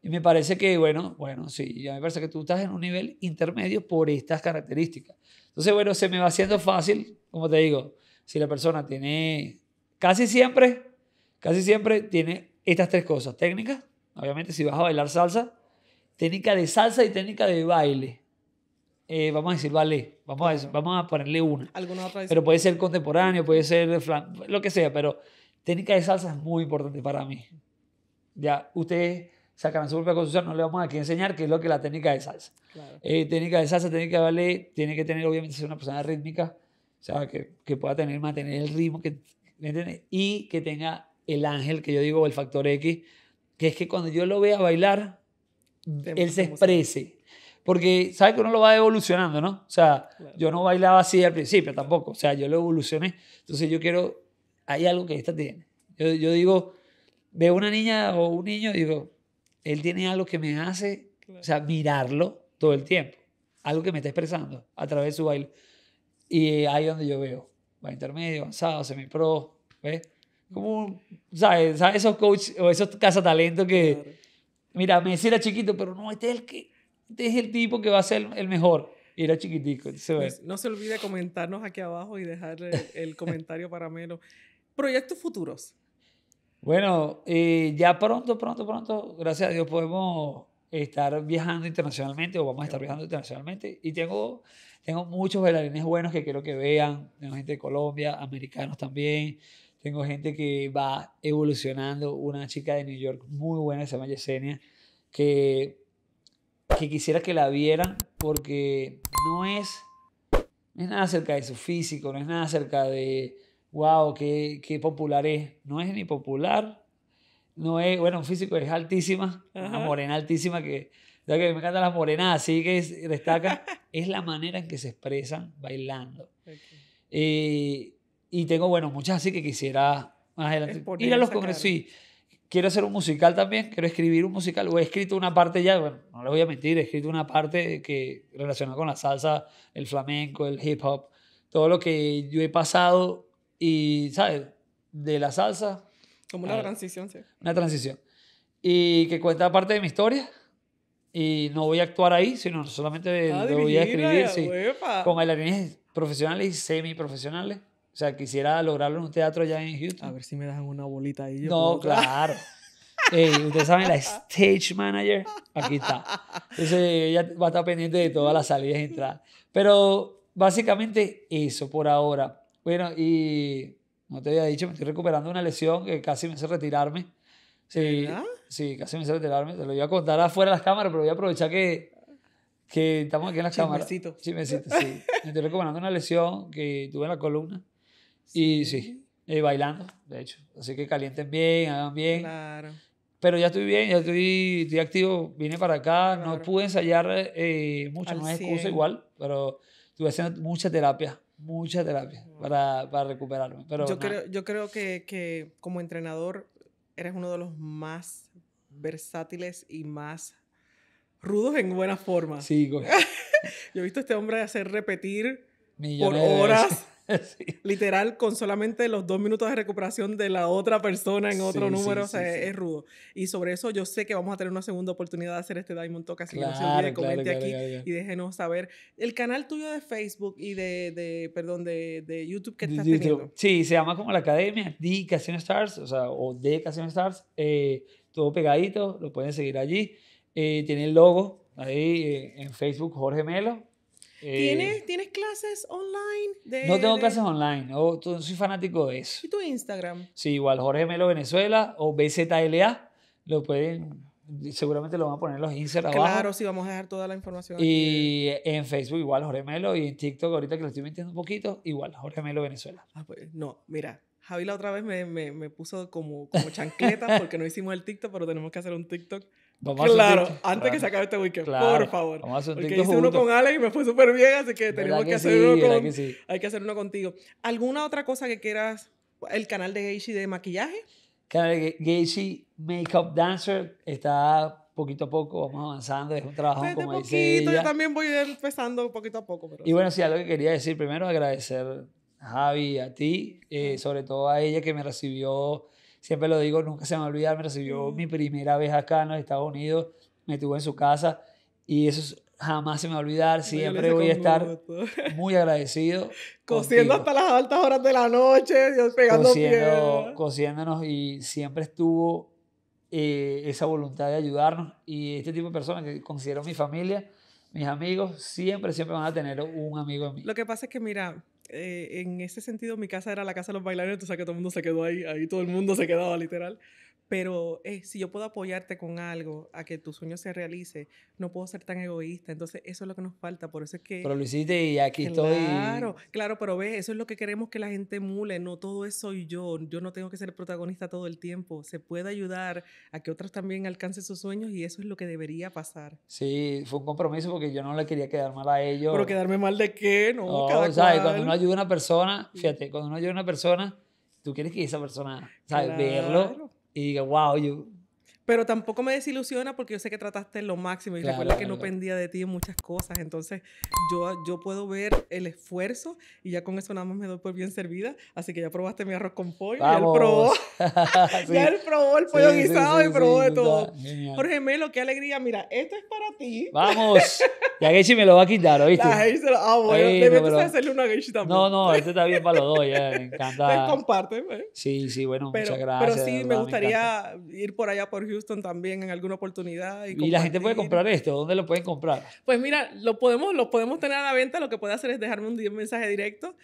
Y me parece que, bueno, sí, ya me parece que tú estás en un nivel intermedio por estas características. Entonces, bueno, se me va haciendo fácil, como te digo, si la persona tiene, casi siempre tiene estas tres cosas. Técnica, obviamente si vas a bailar salsa, técnica de salsa y técnica de baile. Vamos a decir ballet, vamos a ponerle una. ¿Alguna otra? Pero puede ser contemporáneo, puede ser lo que sea, pero técnica de salsa es muy importante para mí. Ya, ustedes sacarán su propia construcción, no le vamos aquí a enseñar qué es lo que es la técnica de salsa. Claro. Técnica de salsa, técnica de ballet, tiene que tener, obviamente, ser una persona rítmica, o sea, que pueda mantener el ritmo, ¿me entiendes? Y que tenga el ángel, que yo digo, el factor X, que es que cuando yo lo vea bailar, él se exprese. Porque, ¿sabes que uno lo va evolucionando, no? O sea, claro. Yo no bailaba así al principio tampoco, o sea, yo lo evolucioné. Entonces yo quiero, hay algo que esta tiene. Yo digo, veo una niña o un niño y digo, él tiene algo que me hace, claro. O sea, mirarlo todo el tiempo. Algo que me está expresando a través de su baile. Y ahí es donde yo veo, va intermedio, avanzado, semi-pro, ¿ves? Como, ¿sabes? Esos coaches o esos cazatalentos que, claro. Mira, Messi era chiquito, pero no, este es el tipo que va a ser el mejor. Y era chiquitico. Pues, no se olvide comentarnos aquí abajo y dejar el comentario para Melo. ¿Proyectos futuros? Bueno, ya pronto, gracias a Dios, podemos estar viajando internacionalmente o vamos a estar viajando internacionalmente. Y tengo muchos bailarines buenos que quiero que vean. Tengo gente de Colombia, americanos también. Tengo gente que va evolucionando. Una chica de New York muy buena, se llama Yesenia, que quisiera que la vieran porque no es nada acerca de su físico, no es nada acerca de wow, qué popular es. No es ni popular, no es, bueno, un físico es altísima, una morena altísima que me encantan las morenas así que destacan. Es la manera en que se expresan bailando. Okay. Y tengo, bueno, muchas así que quisiera más adelante ir a los congresos. Sí, quiero hacer un musical también, quiero escribir un musical, o he escrito una parte ya, bueno, no les voy a mentir, he escrito una parte que relacionada con la salsa, el flamenco, el hip hop, todo lo que yo he pasado y, ¿sabes? De la salsa. Como una transición, sí. Una transición. Y que cuenta parte de mi historia. Y no voy a actuar ahí, sino solamente lo voy a escribir, sí, con bailarines profesionales y semiprofesionales. O sea, quisiera lograrlo en un teatro allá en Houston. A ver si me dejan una bolita ahí. No, claro. Ustedes saben, la stage manager, aquí está. Entonces ella va a estar pendiente de todas las salidas y entradas. Pero básicamente eso por ahora. Bueno, y no te había dicho, me estoy recuperando una lesión que casi me hace retirarme. Sí, sí, casi me hace retirarme. Te lo iba a contar afuera de las cámaras, pero voy a aprovechar que estamos aquí en las cámaras. Chismecito, sí. Me estoy recuperando una lesión que tuve en la columna. Y sí, bailando, de hecho. Así que calienten bien, hagan bien. Claro. Pero ya estoy bien, ya estoy activo. Vine para acá, claro. No pude ensayar mucho, no es excusa igual, pero estuve haciendo mucha terapia para recuperarme. Pero yo creo que como entrenador eres uno de los más versátiles y más rudos en buena forma. Sí, güey. Yo he visto a este hombre hacer repetir millones por horas. Sí. Literal, con solamente los 2 minutos de recuperación de la otra persona en otro número, o sea, es rudo. Y sobre eso yo sé que vamos a tener una segunda oportunidad de hacer este Diamond Talk, así que no se olvide, comente aquí y déjenos saber. El canal tuyo de Facebook y de YouTube que estás teniendo. Sí, se llama como la academia, The Casino Stars, o sea, o The Casino Stars, todo pegadito, lo pueden seguir allí. Tiene el logo ahí en Facebook, Jorge Melo. ¿Tienes clases online? No tengo clases online, no soy fanático de eso. ¿Y tu Instagram? Sí, igual Jorge Melo Venezuela o BZLA, lo pueden, seguramente lo van a poner en los inserts abajo. Claro, sí, vamos a dejar toda la información y aquí. En Facebook igual Jorge Melo y en TikTok ahorita que lo estoy metiendo un poquito, igual Jorge Melo Venezuela. Pues, no, mira, Javi la otra vez me puso como chancleta porque no hicimos el TikTok, pero tenemos que hacer un TikTok. Claro, antes que se acabe este weekend, por favor. Vamos a hacer un porque TikTok hice uno con Alex y me fue súper bien, así que tenemos que hacer uno con... Hay que hacer uno contigo. ¿Alguna otra cosa que quieras? ¿El canal de Geishi de maquillaje? Canal de Geishi Makeup Dancer está poquito a poco, vamos avanzando, es un trabajo como dice ella. Yo también voy empezando poquito a poco. Pero y bueno, sí, algo que quería decir, primero agradecer a Javi, a ti, sobre todo a ella que me recibió siempre lo digo, nunca se me va a olvidar, me recibió mi primera vez acá en los Estados Unidos, me tuvo en su casa y eso jamás se me va a olvidar, siempre voy a estar muy agradecido. Cosiendo hasta las altas horas de la noche, Dios, pegando piedra. Cosiéndonos y siempre estuvo esa voluntad de ayudarnos y este tipo de personas que considero mi familia, mis amigos, siempre van a tener un amigo en mí. Lo que pasa es que, mira, en ese sentido mi casa era la casa de los bailarines, tú sabes que todo el mundo se quedó ahí todo el mundo se quedaba literal. Pero si yo puedo apoyarte con algo a que tu sueño se realice, no puedo ser tan egoísta. Entonces, eso es lo que nos falta. Por eso es que... Pero lo hiciste y aquí estoy. Claro, pero ves, eso es lo que queremos que la gente emule. No todo es soy yo. Yo no tengo que ser protagonista todo el tiempo. Se puede ayudar a que otros también alcancen sus sueños y eso es lo que debería pasar. Sí, fue un compromiso porque yo no le quería quedar mal a ellos. ¿Pero quedarme mal de qué? No, cada ¿sabes? Cuando uno ayuda a una persona, fíjate, cuando uno ayuda a una persona, tú quieres que esa persona, ¿sabes? Claro. Verlo y diga, wow, yo... Pero tampoco me desilusiona porque yo sé que trataste lo máximo y recuerda que no pendía de ti en muchas cosas. Entonces, yo puedo ver el esfuerzo y ya con eso nada más me doy por bien servida. Así que ya probaste mi arroz con pollo. ¡Vamos! Y él probó. Sí. Ya él probó el pollo guisado y probó de todo. Genial. Jorge Melo, qué alegría. Mira, esto es para ti. ¡Vamos! Ya Geishi me lo va a quitar, ¿oíste? Bueno, debes hacerle una Geishi también. No, este está bien para los dos, ya, me encanta. Pues comparte. Sí, bueno, muchas gracias. Pero sí, me gustaría ir por allá por Houston también en alguna oportunidad. ¿Y la gente puede comprar esto? ¿Dónde lo pueden comprar? Pues mira, lo podemos tener a la venta. Lo que puede hacer es dejarme un mensaje directo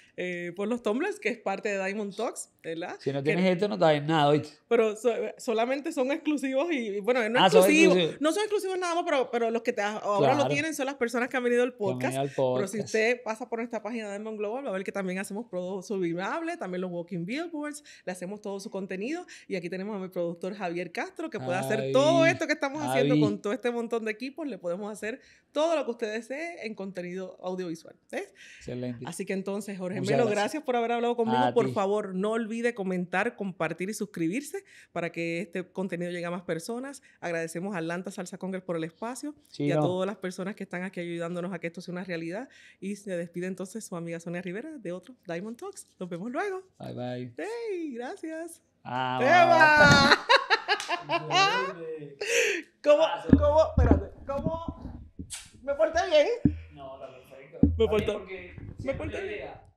por los tumblers, que es parte de Diamond Talks, ¿verdad? Si no tienes esto, no te en nada, ¿oíste? Pero solamente son exclusivos y bueno, no exclusivos. No son exclusivos nada más, pero los que ahora lo tienen son las personas que han venido al podcast. Pero si usted pasa por nuestra página de Diamond Global, va a ver que también hacemos productos sublimables, también los walking billboards, le hacemos todo su contenido. Y aquí tenemos a mi productor Javier Castro, que puede hacer todo esto que estamos haciendo con todo este montón de equipos. Le podemos hacer todo lo que usted desee en contenido audiovisual. ¿Ves? Excelente. Así que entonces, Jorge Melo, gracias por haber hablado conmigo. Por favor, no olvide comentar, compartir y suscribirse para que este contenido llegue a más personas. Agradecemos a Atlanta Salsa Congress por el espacio y a todas las personas que están aquí ayudándonos a que esto sea una realidad. Y se despide entonces su amiga Sonia Rivera de otro Diamond Talks. Nos vemos luego. Bye, bye. ¡Hey! Gracias. ¡Eva! ¿Cómo? ¿Me porté bien? No, está perfecto. Me porté bien.